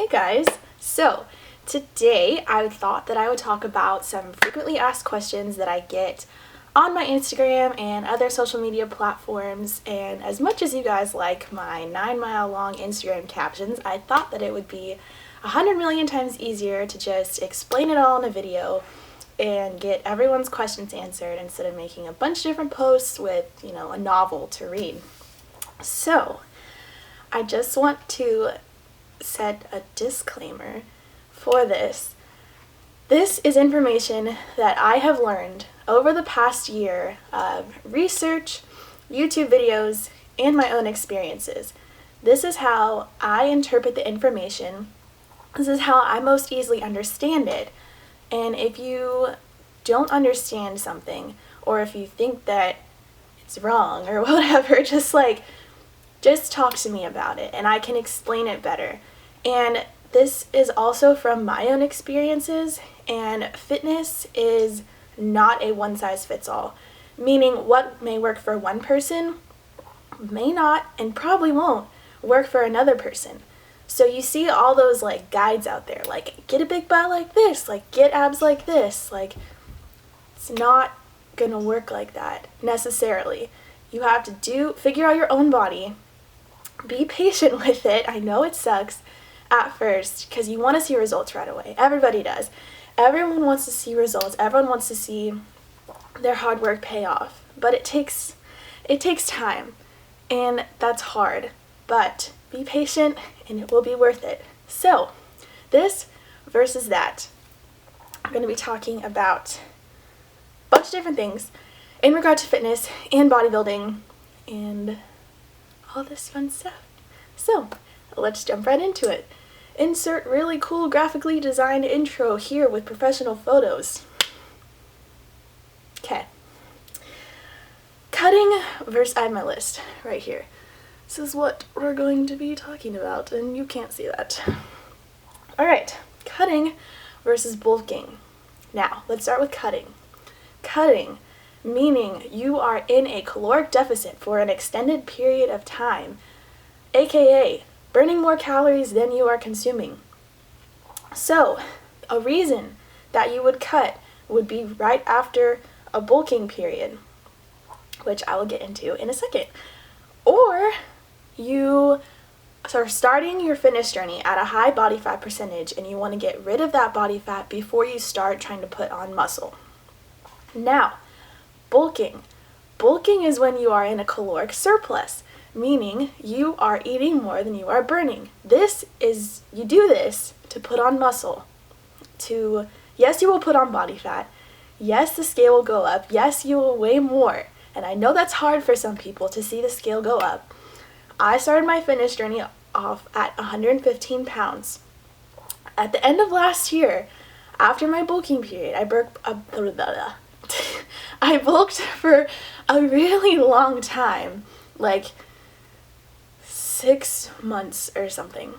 Hey guys! So, today I thought that I would talk about some frequently asked questions that I get on my Instagram and other social media platforms, and as much as you guys like my 9-mile long Instagram captions, I thought that it would be 100 million times easier to just explain it all in a video and get everyone's questions answered instead of making a bunch of different posts with, a novel to read. So, I just want to set a disclaimer for this. This is information that I have learned over the past year of research, YouTube videos, and my own experiences. This is how I interpret the information. This is how I most easily understand it. And if you don't understand something, or if you think that it's wrong or whatever, just talk to me about it and I can explain it better. And this is also from my own experiences, and fitness is not a one-size-fits-all, meaning what may work for one person may not and probably won't work for another person. So you see all those guides out there, get a big butt like this, get abs like this, it's not gonna work like that necessarily. You have to figure out your own body, be patient with it. I know it sucks at first because you want to see results right away. Everybody does. Everyone wants to see results. Everyone wants to see their hard work pay off. But it takes time, and that's hard. But be patient and it will be worth it. So, this versus that. I'm going to be talking about a bunch of different things in regard to fitness and bodybuilding and all this fun stuff. So, let's jump right into it. Insert really cool graphically designed intro here with professional photos. Okay. Cutting versus, I have my list right here. This is what we're going to be talking about, and you can't see that. Alright, cutting versus bulking. Now, let's start with cutting. Cutting, meaning you are in a caloric deficit for an extended period of time, aka burning more calories than you are consuming. So, a reason that you would cut would be right after a bulking period, which I will get into in a second. Or you are starting your fitness journey at a high body fat percentage and you want to get rid of that body fat before you start trying to put on muscle. Now, bulking. Bulking is when you are in a caloric surplus, meaning you are eating more than you are burning. You do this to put on muscle. Yes, you will put on body fat. Yes, the scale will go up. Yes, you will weigh more. And I know that's hard for some people to see the scale go up. I started my fitness journey off at 115 pounds. At the end of last year, after my bulking period, I bulked for a really long time, 6 months or something.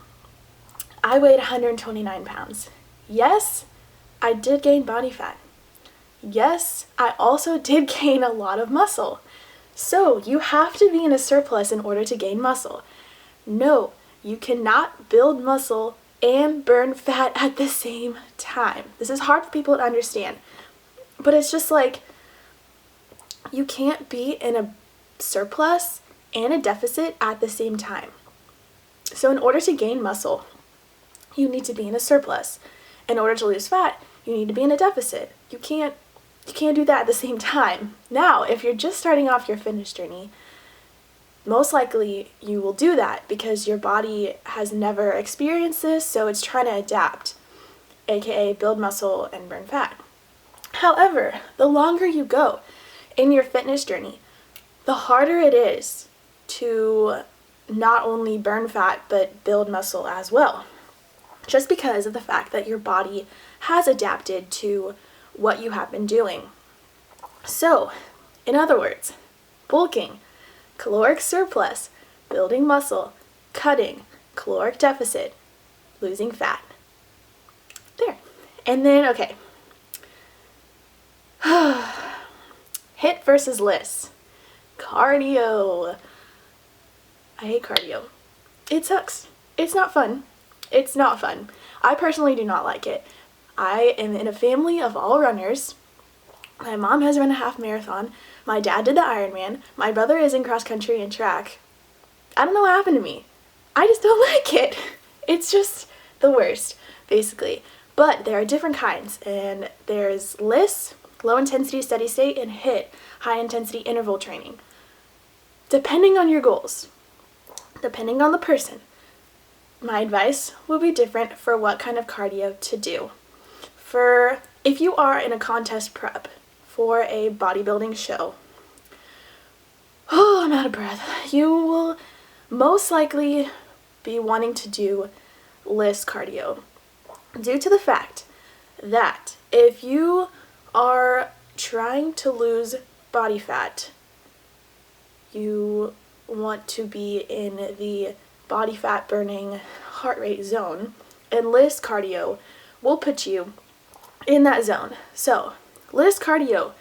I weighed 129 pounds. Yes, I did gain body fat. Yes, I also did gain a lot of muscle. So you have to be in a surplus in order to gain muscle. No, you cannot build muscle and burn fat at the same time. This is hard for people to understand, but it's just you can't be in a surplus and a deficit at the same time. So in order to gain muscle, you need to be in a surplus. In order to lose fat, you need to be in a deficit. You can't do that at the same time. Now, if you're just starting off your fitness journey, most likely you will do that because your body has never experienced this, so it's trying to adapt, aka build muscle and burn fat. However, the longer you go in your fitness journey, the harder it is to not only burn fat but build muscle as well, just because of the fact that your body has adapted to what you have been doing. So, in other words, bulking, caloric surplus, building muscle, cutting, caloric deficit, losing fat. There. And then, okay. HIIT versus liss. Cardio. I hate cardio. It sucks. It's not fun. It's not fun. I personally do not like it. I am in a family of all runners. My mom has run a half marathon. My dad did the Ironman. My brother is in cross country and track. I don't know what happened to me. I just don't like it. It's just the worst, basically. But there are different kinds, and there's liss, low intensity steady state, and HIIT, high intensity interval training. Depending on your goals, depending on the person, my advice will be different for what kind of cardio to do. For if you are in a contest prep for a bodybuilding show, I'm out of breath. You will most likely be wanting to do liss cardio due to the fact that if you are trying to lose body fat, you want to be in the body fat burning heart rate zone, and liss cardio will put you in that zone. So liss cardio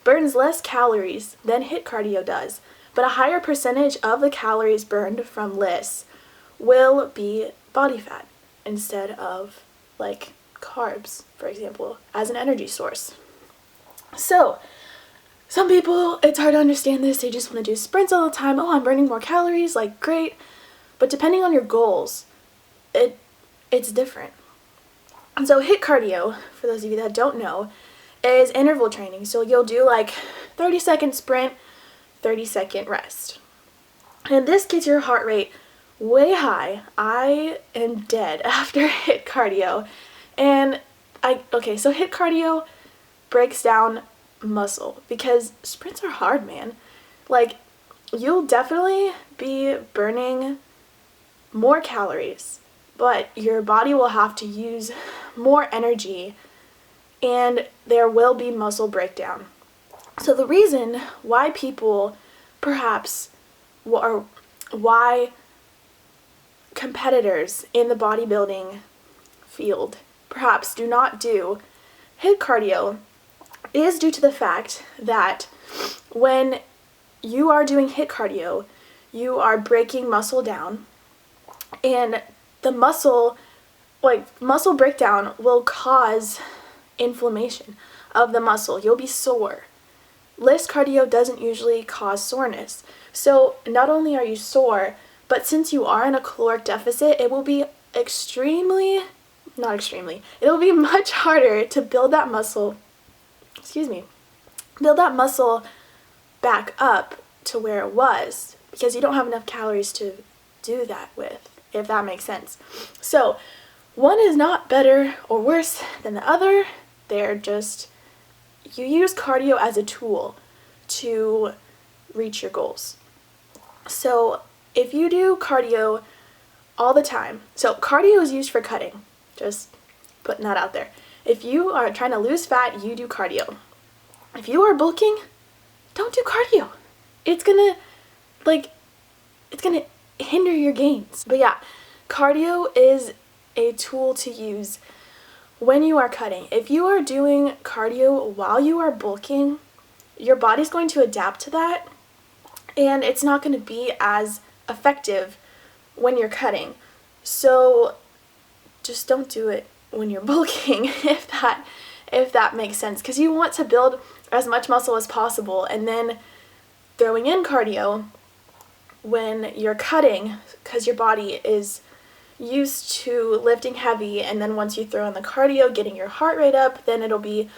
burns less calories than HIIT cardio does, but a higher percentage of the calories burned from liss will be body fat instead of like carbs, for example, as an energy source. So some people, it's hard to understand this. They just want to do sprints all the time. Oh, I'm burning more calories, like great. But depending on your goals, it's different. And so HIIT cardio, for those of you that don't know, is interval training. So you'll do like 30-second sprint, 30-second rest. And this gets your heart rate way high. I am dead after HIIT cardio. And so HIIT cardio breaks down muscle because sprints are hard, man. Like, you'll definitely be burning more calories, but your body will have to use more energy and there will be muscle breakdown. So the reason why people or why competitors in the bodybuilding field perhaps do not do HIIT cardio is due to the fact that when you are doing HIIT cardio, you are breaking muscle down, and the muscle breakdown will cause inflammation of the muscle. You'll be sore. Liss cardio doesn't usually cause soreness. So not only are you sore, but since you are in a caloric deficit, it will be it'll be much harder to build that muscle back up to where it was because you don't have enough calories to do that with, if that makes sense. So one is not better or worse than the other. They're just, you use cardio as a tool to reach your goals. So if you do cardio all the time, so cardio is used for cutting, just putting that out there. If you are trying to lose fat, you do cardio. If you are bulking, don't do cardio. It's gonna hinder your gains. But yeah, cardio is a tool to use when you are cutting. If you are doing cardio while you are bulking, your body's going to adapt to that, and it's not going to be as effective when you're cutting. So just don't do it when you're bulking, if that makes sense, because you want to build as much muscle as possible, and then throwing in cardio when you're cutting, because your body is used to lifting heavy, and then once you throw in the cardio, getting your heart rate up, then it'll be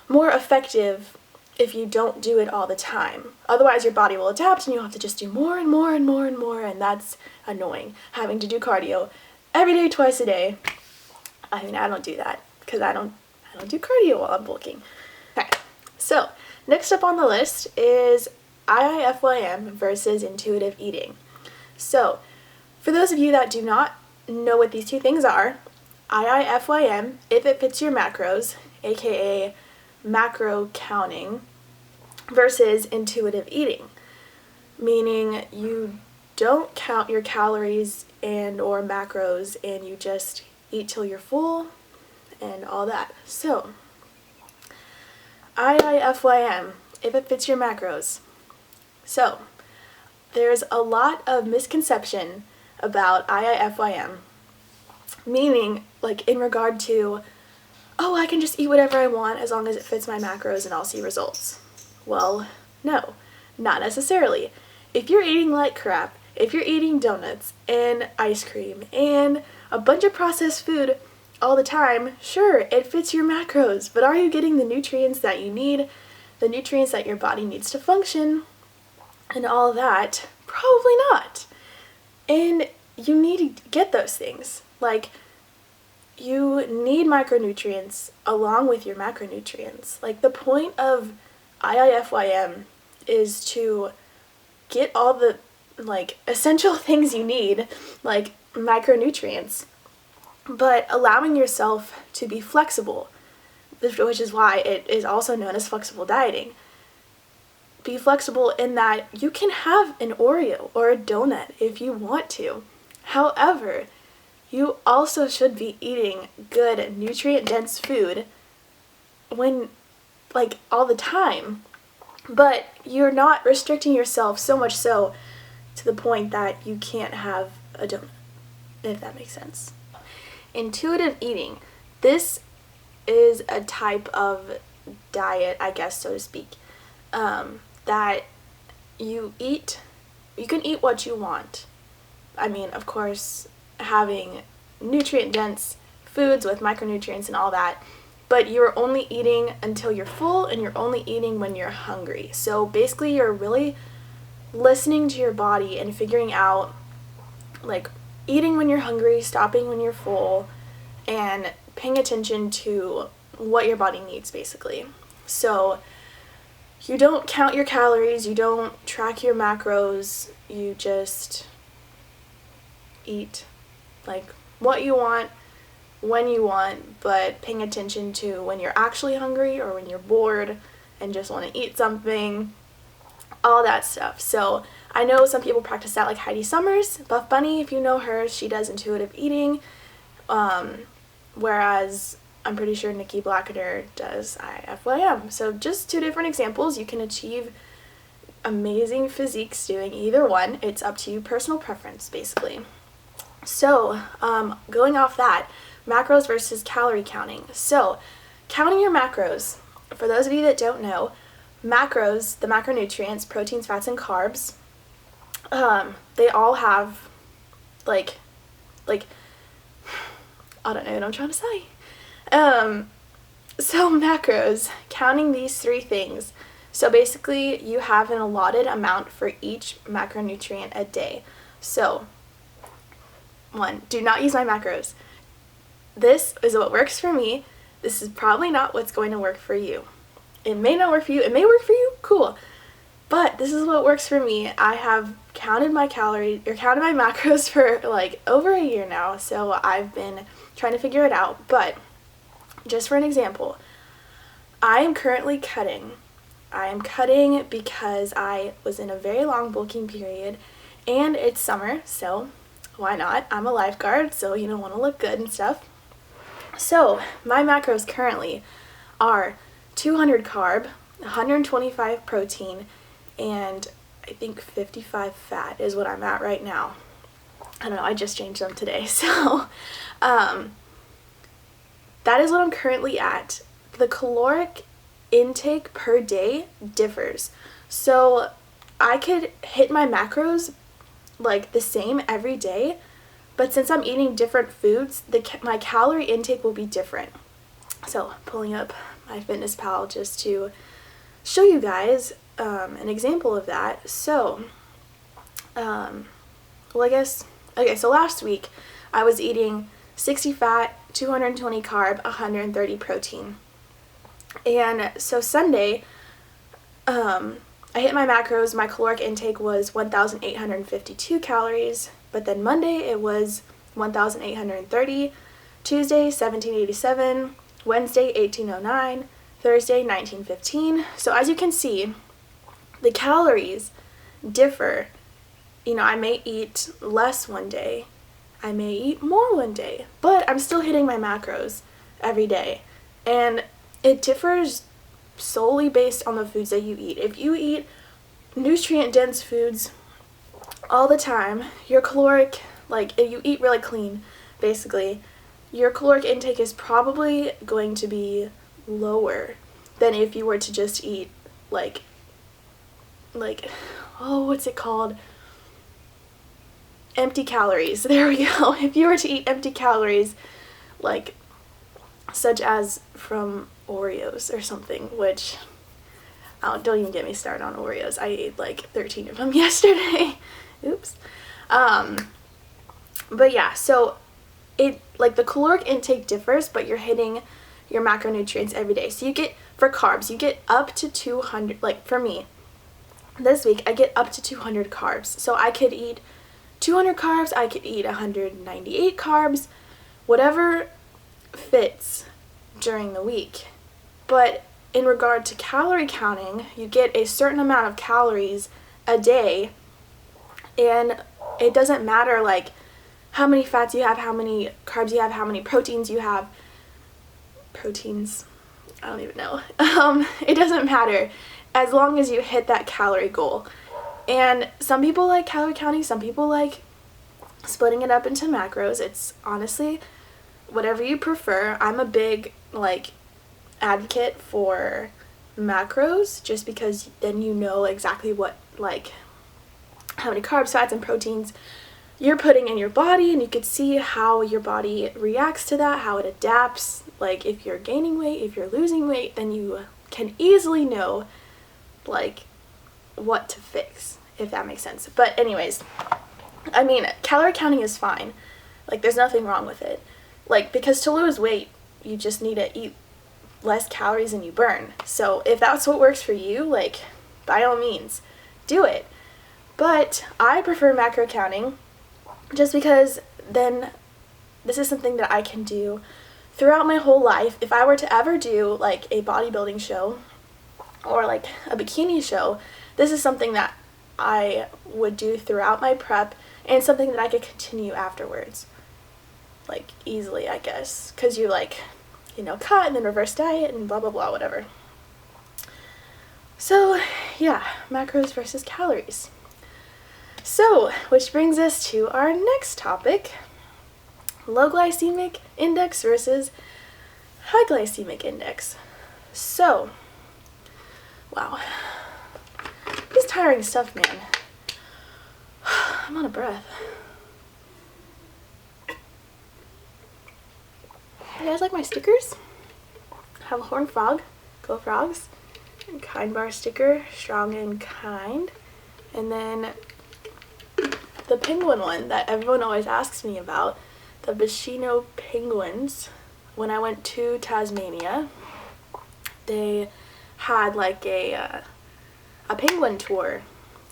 more effective if you don't do it all the time. Otherwise your body will adapt and you'll have to just do more and more and more and more, and that's annoying, having to do cardio every day, twice a day. I mean, I don't do that because I don't do cardio while I'm bulking. Okay, so next up on the list is IIFYM versus intuitive eating. So for those of you that do not know what these two things are, IIFYM, if it fits your macros, aka macro counting, versus intuitive eating, meaning you don't count your calories and or macros and you just eat till you're full and all that. So IIFYM, if it fits your macros. So there's a lot of misconception about IIFYM. Meaning, like, in regard to, oh, I can just eat whatever I want as long as it fits my macros and I'll see results. Well, no, not necessarily. If you're eating like crap, if you're eating donuts and ice cream and a bunch of processed food all the time, sure, it fits your macros, but are you getting the nutrients that you need, the nutrients that your body needs to function, and all that? Probably not. And you need to get those things. Like, you need micronutrients along with your macronutrients. Like, the point of IIFYM is to get all the, like, essential things you need, like micronutrients, but allowing yourself to be flexible, which is why it is also known as flexible dieting. Be flexible in that you can have an Oreo or a donut if you want to. However, you also should be eating good, nutrient-dense food when, like, all the time. But you're not restricting yourself so much so to the point that you can't have a donut, if that makes sense. Intuitive eating. This is a type of diet, I guess, so to speak, that you can eat what you want. I mean, of course, having nutrient-dense foods with micronutrients and all that, but you're only eating until you're full and you're only eating when you're hungry. So basically you're really listening to your body and figuring out, like, eating when you're hungry, stopping when you're full, and paying attention to what your body needs, basically. So you don't count your calories, you don't track your macros, you just eat, like, what you want, when you want, but paying attention to when you're actually hungry or when you're bored and just want to eat something, all that stuff. So I know some people practice that, like Heidi Summers, Buff Bunny, if you know her, she does intuitive eating, whereas I'm pretty sure Nikki Blackadder does IIFYM. So just two different examples. You can achieve amazing physiques doing either one. It's up to you, personal preference, basically. So going off that, macros versus calorie counting. So counting your macros, for those of you that don't know, macros, the macronutrients, proteins, fats, and carbs, they all have, like, I don't know what I'm trying to say. So macros, counting these three things. So basically you have an allotted amount for each macronutrient a day. So 1, do not use my macros. This is what works for me. This is probably not what's going to work for you. It may not work for you. It may work for you. Cool. But this is what works for me. I have counted my calories, or counted my macros for like over a year now. So I've been trying to figure it out. But just for an example, I am currently cutting. I am cutting because I was in a very long bulking period and it's summer, so why not? I'm a lifeguard, so you want to look good and stuff. So my macros currently are 200 carb, 125 protein, and I think 55 fat is what I'm at right now. I don't know, I just changed them today. So that is what I'm currently at. The caloric intake per day differs. So I could hit my macros like the same every day, but since I'm eating different foods, my calorie intake will be different. So I'm pulling up MyFitnessPal just to show you guys an example of that. So, so last week I was eating 60 fat, 220 carb, 130 protein. And so Sunday, I hit my macros. My caloric intake was 1,852 calories, but then Monday it was 1,830, Tuesday 1,787, Wednesday 1,809, Thursday 1,915. So as you can see, the calories differ. I may eat less one day, I may eat more one day, but I'm still hitting my macros every day. And it differs solely based on the foods that you eat. If you eat nutrient-dense foods all the time, your caloric, if you eat really clean, basically, your caloric intake is probably going to be lower than if you were to just eat like what's it called? Empty calories. There we go. If you were to eat empty calories, like such as from Oreos or something, which don't even get me started on Oreos. I ate like 13 of them yesterday. Oops. But yeah, so it, like, the caloric intake differs, but you're hitting your macronutrients every day. So you get, for carbs, you get up to 200, like for me, this week I get up to 200 carbs. So I could eat 200 carbs, I could eat 198 carbs, whatever fits during the week. But in regard to calorie counting, you get a certain amount of calories a day, and it doesn't matter like how many fats you have, how many carbs you have, how many proteins you have. Proteins? I don't even know. It doesn't matter as long as you hit that calorie goal. And some people like calorie counting, some people like splitting it up into macros. It's honestly whatever you prefer. I'm a big like advocate for macros, just because then you know exactly what, like, how many carbs, fats, and proteins you're putting in your body, and you could see how your body reacts to that, how it adapts. Like, if you're gaining weight, if you're losing weight, then you can easily know like what to fix, if that makes sense. But anyways, I mean, calorie counting is fine. Like, there's nothing wrong with it. Like, because to lose weight, you just need to eat less calories than you burn. So if that's what works for you, like, by all means, do it. But I prefer macro counting just because then this is something that I can do throughout my whole life. If I were to ever do like a bodybuilding show or like a bikini show, this is something that I would do throughout my prep, and something that I could continue afterwards, like, easily, I guess, because you, like, you know, cut and then reverse diet and blah blah blah, whatever. So yeah, macros versus calories. So, which brings us to our next topic: low glycemic index versus high glycemic index. So, wow, this is tiring stuff, man. I'm out of breath. You guys like my stickers? I have a horned frog, go frogs, and kind bar sticker, strong and kind, and then the penguin one that everyone always asks me about, the Bishino penguins. When I went to Tasmania, they had like a penguin tour,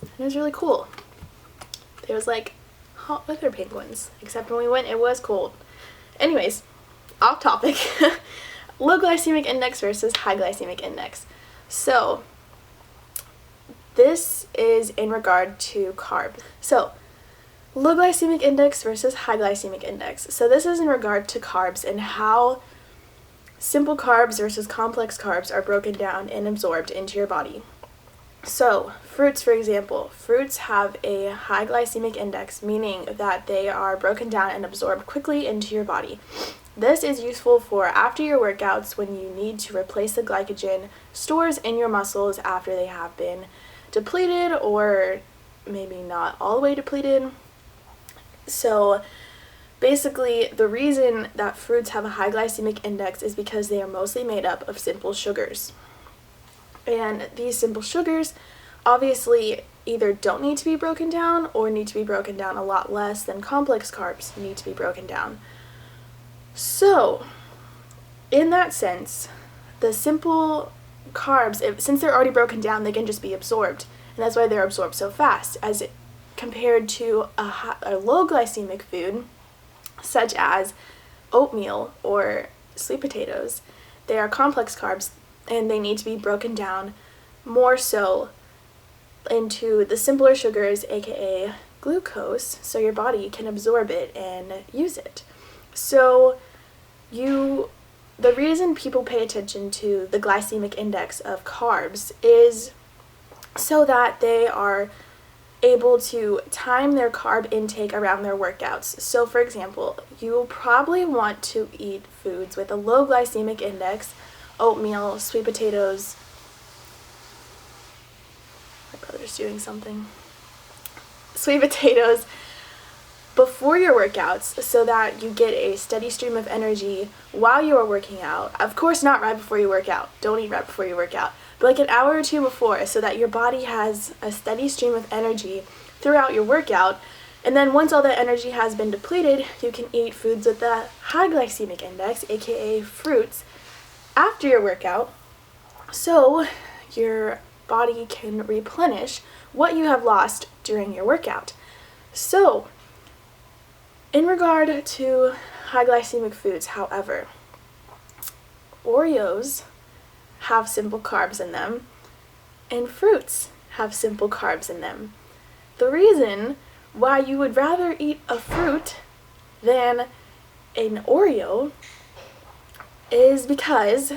and it was really cool. There was like hot weather penguins, except when we went it was cold. Anyways, off topic. Low glycemic index versus high glycemic index. So this is in regard to carbs. So low glycemic index versus high glycemic index. So this is in regard to carbs and how simple carbs versus complex carbs are broken down and absorbed into your body. So fruits, for example, fruits have a high glycemic index, meaning that they are broken down and absorbed quickly into your body. This is useful for after your workouts, when you need to replace the glycogen stores in your muscles after they have been depleted, or maybe not all the way depleted. So basically, the reason that fruits have a high glycemic index is because they are mostly made up of simple sugars. And these simple sugars obviously either don't need to be broken down or need to be broken down a lot less than complex carbs need to be broken down. So, in that sense, the simple carbs, since they're already broken down, they can just be absorbed. And that's why they're absorbed so fast, as compared to a low glycemic food, such as oatmeal or sweet potatoes. They are complex carbs, and they need to be broken down more so into the simpler sugars, aka glucose, so your body can absorb it and use it. So the reason people pay attention to the glycemic index of carbs is so that they are able to time their carb intake around their workouts. So for example, you will probably want to eat foods with a low glycemic index, oatmeal, sweet potatoes. My brother's doing something. Sweet potatoes before your workouts so that you get a steady stream of energy while you are working out. Of course, not right before you work out. Don't eat right before you work out. But like an hour or two before, so that your body has a steady stream of energy throughout your workout. And then once all that energy has been depleted, you can eat foods with a high glycemic index, aka fruits, after your workout, so your body can replenish what you have lost during your workout. So, in regard to high glycemic foods, however, Oreos have simple carbs in them, and fruits have simple carbs in them. The reason why you would rather eat a fruit than an Oreo is because,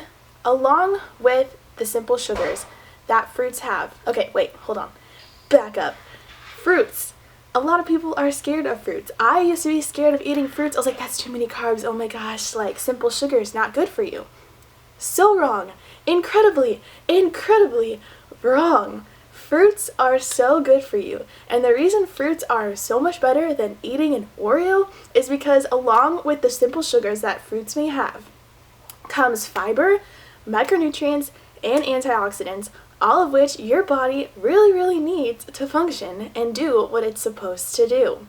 along with the simple sugars that fruits have, okay, wait, hold on, back up. Fruits. A lot of people are scared of fruits. I used to be scared of eating fruits. I was like, that's too many carbs. Oh my gosh, like simple sugar is not good for you. So wrong. Incredibly wrong. Fruits are so good for you. And the reason fruits are so much better than eating an Oreo is because along with the simple sugars that fruits may have comes fiber, micronutrients, and antioxidants, all of which your body really needs to function and do what it's supposed to do.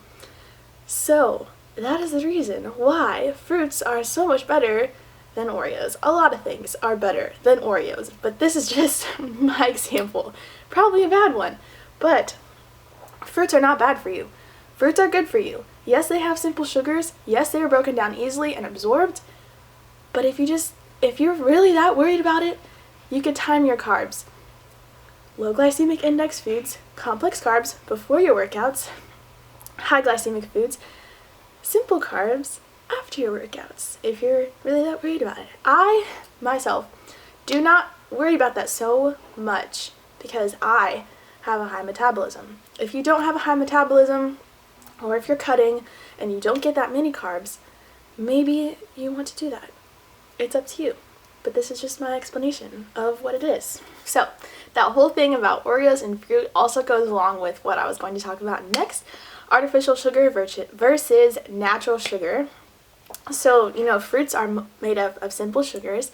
So that is the reason why fruits are so much better than Oreos. A lot of things are better than Oreos, but this is just my example. Probably a bad one, but fruits are not bad for you. Fruits are good for you. Yes, they have simple sugars. Yes, they are broken down easily and absorbed, but if you're really that worried about it, you could time your carbs. Low glycemic index foods, complex carbs before your workouts, high glycemic foods, simple carbs after your workouts, if you're really that worried about it. I, myself, do not worry about that so much because I have a high metabolism. If you don't have a high metabolism, or if you're cutting and you don't get that many carbs, maybe you want to do that. It's up to you. But this is just my explanation of what it is. So, that whole thing about Oreos and fruit also goes along with what I was going to talk about next. Artificial sugar versus natural sugar. So, fruits are made up of simple sugars,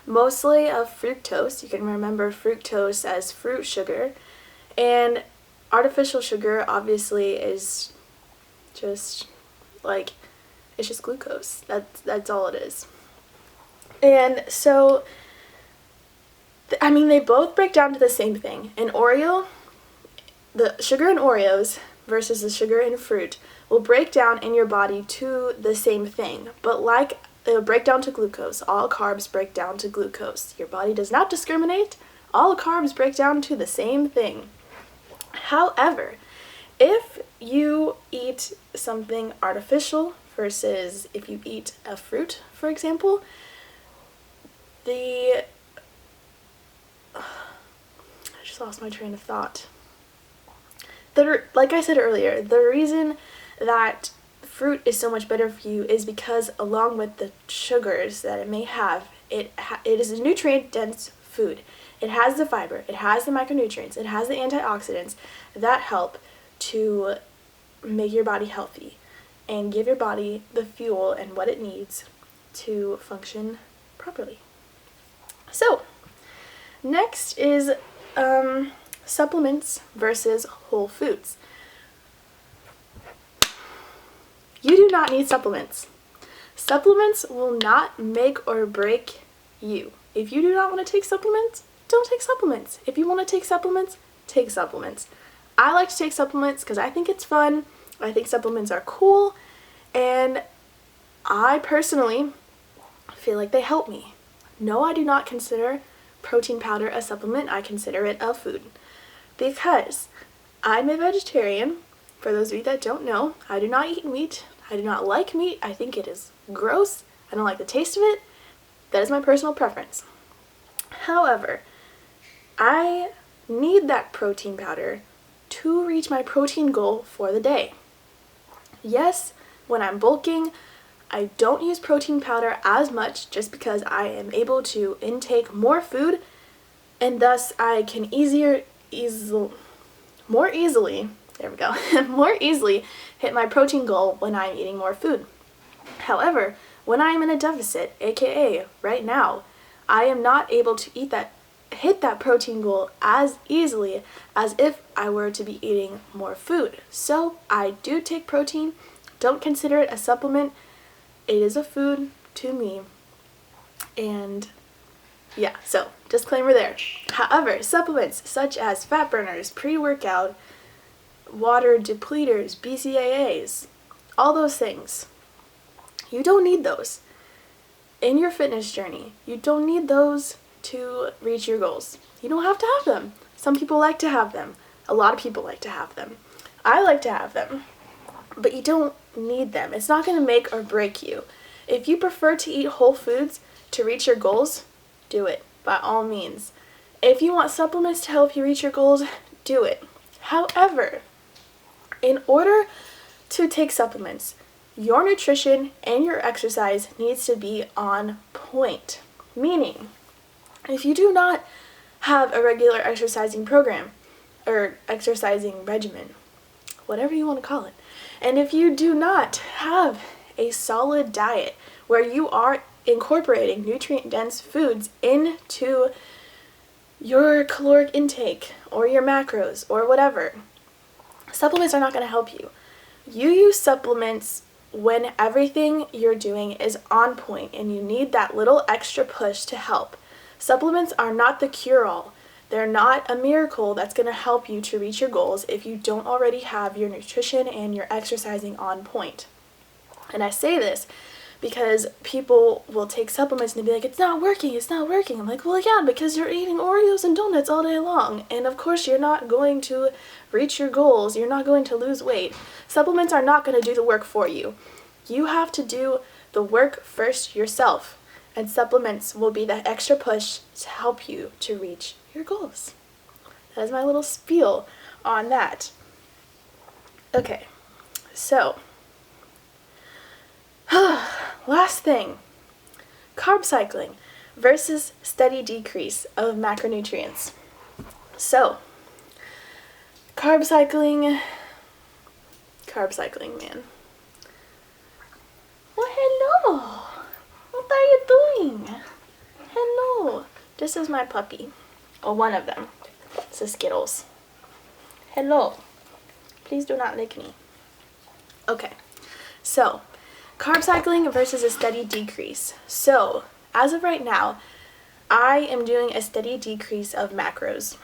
mostly of fructose. You can remember fructose as fruit sugar. And artificial sugar obviously is just it's just glucose. That's all it is. And so, they both break down to the same thing. An Oreo, the sugar in Oreos versus the sugar in fruit will break down in your body to the same thing. But it'll break down to glucose. All carbs break down to glucose. Your body does not discriminate. All carbs break down to the same thing. However, if you eat something artificial versus if you eat a fruit, for example, I just lost my train of thought. Like I said earlier, the reason that fruit is so much better for you is because along with the sugars that it may have, it is a nutrient-dense food. It has the fiber, it has the micronutrients, it has the antioxidants that help to make your body healthy and give your body the fuel and what it needs to function properly. So, next is supplements versus whole foods. You do not need supplements. Supplements will not make or break you. If you do not want to take supplements, don't take supplements. If you want to take supplements, take supplements. I like to take supplements because I think it's fun. I think supplements are cool. And I personally feel like they help me. No, I do not consider protein powder a supplement. I consider it a food. Because I'm a vegetarian. For those of you that don't know, I do not eat meat. I do not like meat. I think it is gross. I don't like the taste of it. That is my personal preference. However, I need that protein powder to reach my protein goal for the day. Yes, when I'm bulking, I don't use protein powder as much just because I am able to intake more food, and thus I can more easily hit my protein goal when I'm eating more food. However, when I am in a deficit, aka right now, I am not able to hit that protein goal as easily as if I were to be eating more food. So I do take protein. Don't consider it a supplement. It is a food to me. And yeah, so disclaimer there. However, supplements such as fat burners, pre-workout, water depleters, BCAAs, all those things, you don't need those in your fitness journey. You don't need those to reach your goals. You don't have to have them. Some people like to have them. A lot of people like to have them. I like to have them. But you don't need them. It's not going to make or break you. If you prefer to eat whole foods to reach your goals, do it, by all means. If you want supplements to help you reach your goals, do it. However, in order to take supplements, your nutrition and your exercise needs to be on point. Meaning, if you do not have a regular exercising program or exercising regimen, whatever you want to call it, and if you do not have a solid diet where you are incorporating nutrient-dense foods into your caloric intake or your macros or whatever, supplements are not going to help you. You use supplements when everything you're doing is on point and you need that little extra push to help. Supplements are not the cure-all. They're not a miracle that's going to help you to reach your goals if you don't already have your nutrition and your exercising on point. And I say this because people will take supplements and they'll be like, it's not working. I'm like, well, yeah, because you're eating Oreos and donuts all day long. And of course, you're not going to reach your goals. You're not going to lose weight. Supplements are not going to do the work for you. You have to do the work first yourself. And supplements will be that extra push to help you to reach your goals. That is my little spiel on that. Okay, so last thing, carb cycling versus steady decrease of macronutrients. So, carb cycling, man. Well, hello. What are you doing? Hello. This is my puppy. Or one of them. It's a Skittles. Hello. Please do not lick me. Okay. So, carb cycling versus a steady decrease. So, as of right now, I am doing a steady decrease of macros.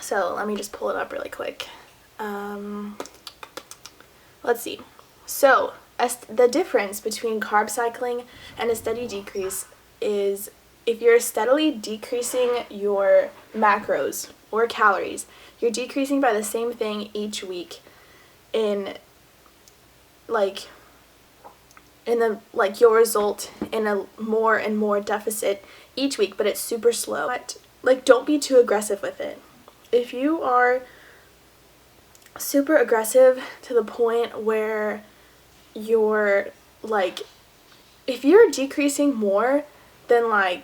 So, let me just pull it up really quick. Let's see. So, the difference between carb cycling and a steady decrease is if you're steadily decreasing your macros or calories, you're decreasing by the same thing each week you'll result in a more and more deficit each week, but it's super slow. But, don't be too aggressive with it. If you are super aggressive to the point where you're if you're decreasing more than I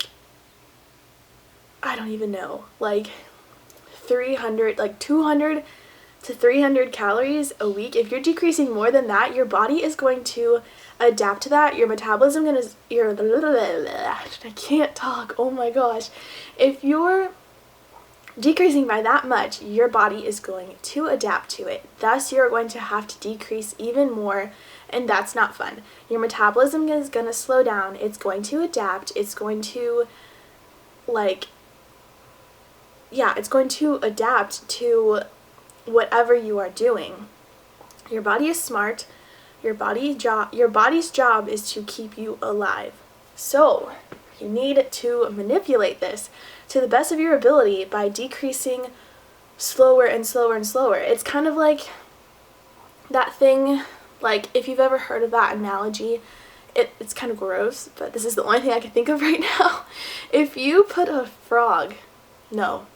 don't even know, 200 to 300 calories a week, if you're decreasing more than that, your body is going to adapt to that. Your metabolism I can't talk, oh my gosh. If you're decreasing by that much, your body is going to adapt to it. Thus, you're going to have to decrease even more, and that's not fun. Your metabolism is going to slow down. It's going to adapt. It's going to, it's going to adapt to whatever you are doing. Your body is smart. Your body's job is to keep you alive. So, you need to manipulate this to the best of your ability by decreasing slower and slower and slower. It's kind of like that thing, if you've ever heard of that analogy, it's kind of gross, but this is the only thing I can think of right now. If you put a frog, no,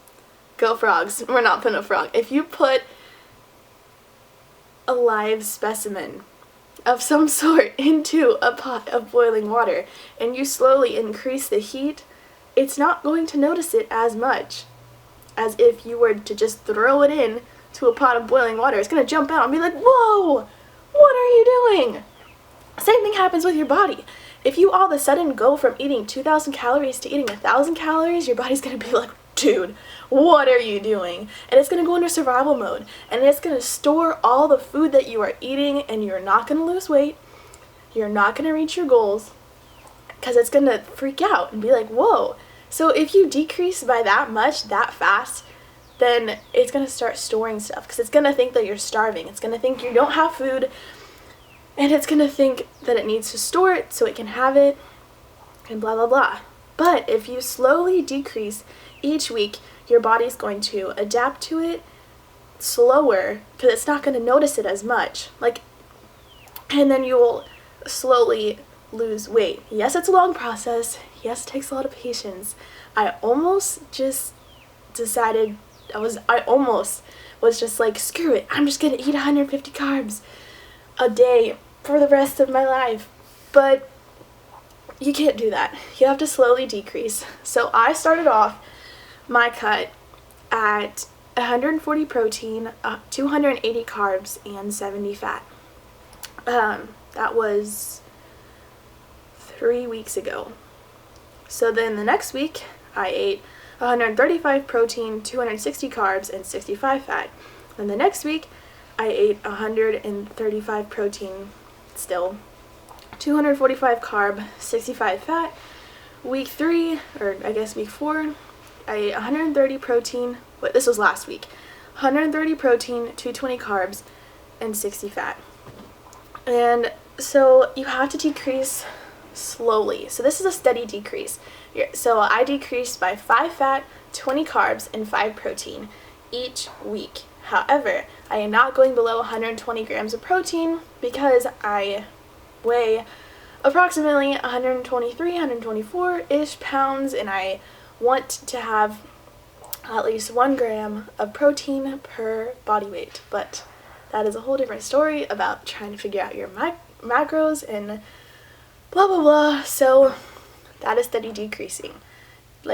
go frogs, we're not putting a frog. If you put a live specimen of some sort into a pot of boiling water and you slowly increase the heat, it's not going to notice it as much as if you were to just throw it in to a pot of boiling water. It's going to jump out and be like, whoa, what are you doing? Same thing happens with your body. If you all of a sudden go from eating 2,000 calories to eating 1,000 calories, your body's going to be like, dude, what are you doing? And it's going to go into survival mode, and it's going to store all the food that you are eating, and you're not going to lose weight. You're not going to reach your goals because it's going to freak out and be like, whoa. So if you decrease by that much, that fast, then it's going to start storing stuff because it's going to think that you're starving. It's going to think you don't have food, and it's going to think that it needs to store it so it can have it, and blah, blah, blah. But if you slowly decrease each week, your body's going to adapt to it slower because it's not going to notice it as much. And then you will slowly lose weight. Yes, it's a long process. Yes, it takes a lot of patience. I almost just decided, I almost was just like, screw it, I'm just going to eat 150 carbs a day for the rest of my life. But you can't do that. You have to slowly decrease. So I started off my cut at 140 protein, 280 carbs, and 70 fat. That was 3 weeks ago. So then the next week, I ate 135 protein, 260 carbs, and 65 fat. Then the next week, I ate 135 protein, still 245 carb, 65 fat. Week 3, or I guess week 4, I ate 130 protein, this was last week, 130 protein, 220 carbs, and 60 fat. And so you have to decrease slowly. So this is a steady decrease. So I decreased by 5 fat, 20 carbs, and 5 protein each week. However, I am not going below 120 grams of protein because I weigh approximately 123, 124-ish pounds, and I want to have at least 1 gram of protein per body weight. But that is a whole different story about trying to figure out your macros and blah, blah, blah. So that is steady decreasing.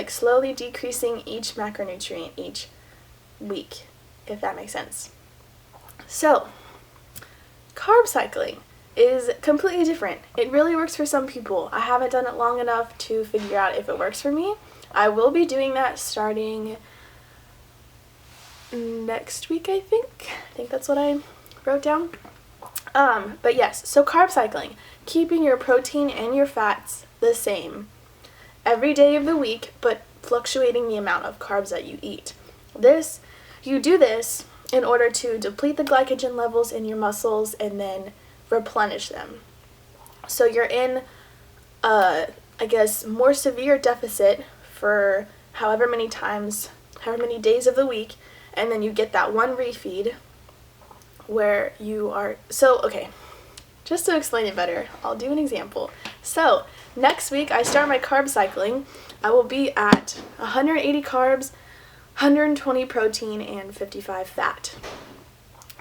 Slowly decreasing each macronutrient each week, if that makes sense. So, carb cycling is completely different. It really works for some people. I haven't done it long enough to figure out if it works for me. I will be doing that starting next week, I think. I think that's what I wrote down. But yes, so carb cycling, keeping your protein and your fats the same every day of the week, but fluctuating the amount of carbs that you eat. You do this in order to deplete the glycogen levels in your muscles and then replenish them. So you're in I guess more severe deficit for however many days of the week, and then you get that one refeed where you are, okay, just to explain it better, I'll do an example. So next week I start my carb cycling. I will be at 180 carbs, 120 protein, and 55 fat.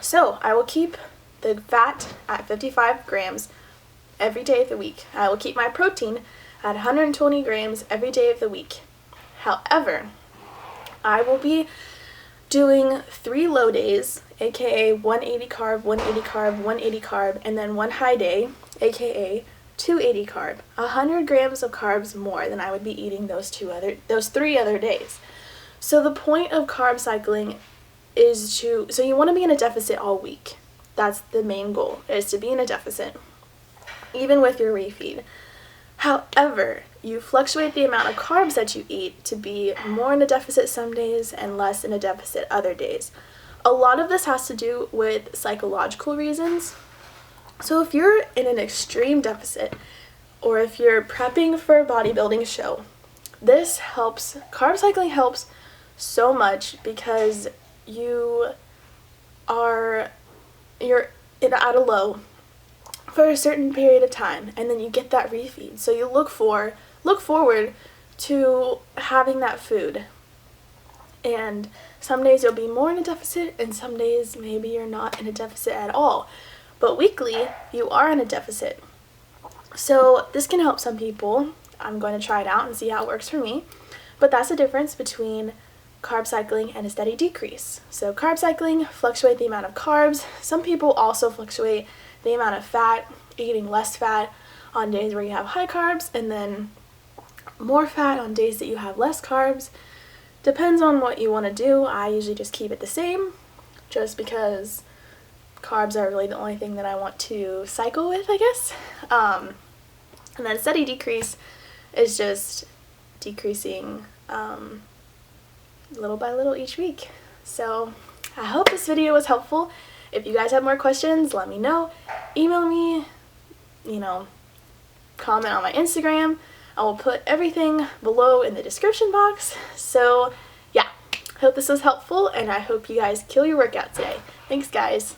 So I will keep the fat at 55 grams every day of the week. I will keep my protein at 120 grams every day of the week. However, I will be doing 3 low days, aka 180 carb, 180 carb, 180 carb, and then 1 high day, aka 280 carb. 100 grams of carbs more than I would be eating those 3 other days. So the point of carb cycling is so you want to be in a deficit all week. That's the main goal, is to be in a deficit, even with your refeed. However, you fluctuate the amount of carbs that you eat to be more in a deficit some days and less in a deficit other days. A lot of this has to do with psychological reasons. So if you're in an extreme deficit, or if you're prepping for a bodybuilding show, this helps. Carb cycling helps so much because you're at a low for a certain period of time, and then you get that refeed. So you look forward to having that food. And Some days you'll be more in a deficit, and some days maybe you're not in a deficit at all. But weekly, you are in a deficit. So this can help some people. I'm going to try it out and see how it works for me. But that's the difference between carb cycling and a steady decrease. So carb cycling, fluctuate the amount of carbs. Some people also fluctuate the amount of fat, eating less fat on days where you have high carbs, and then more fat on days that you have less carbs. Depends on what you want to do. I usually just keep it the same, just because carbs are really the only thing that I want to cycle with, I guess. And then steady decrease is just decreasing little by little each week. So I hope this video was helpful. If you guys have more questions, let me know. Email me, comment on my Instagram. I will put everything below in the description box. So yeah, hope this was helpful, and I hope you guys kill your workout today. Thanks, guys.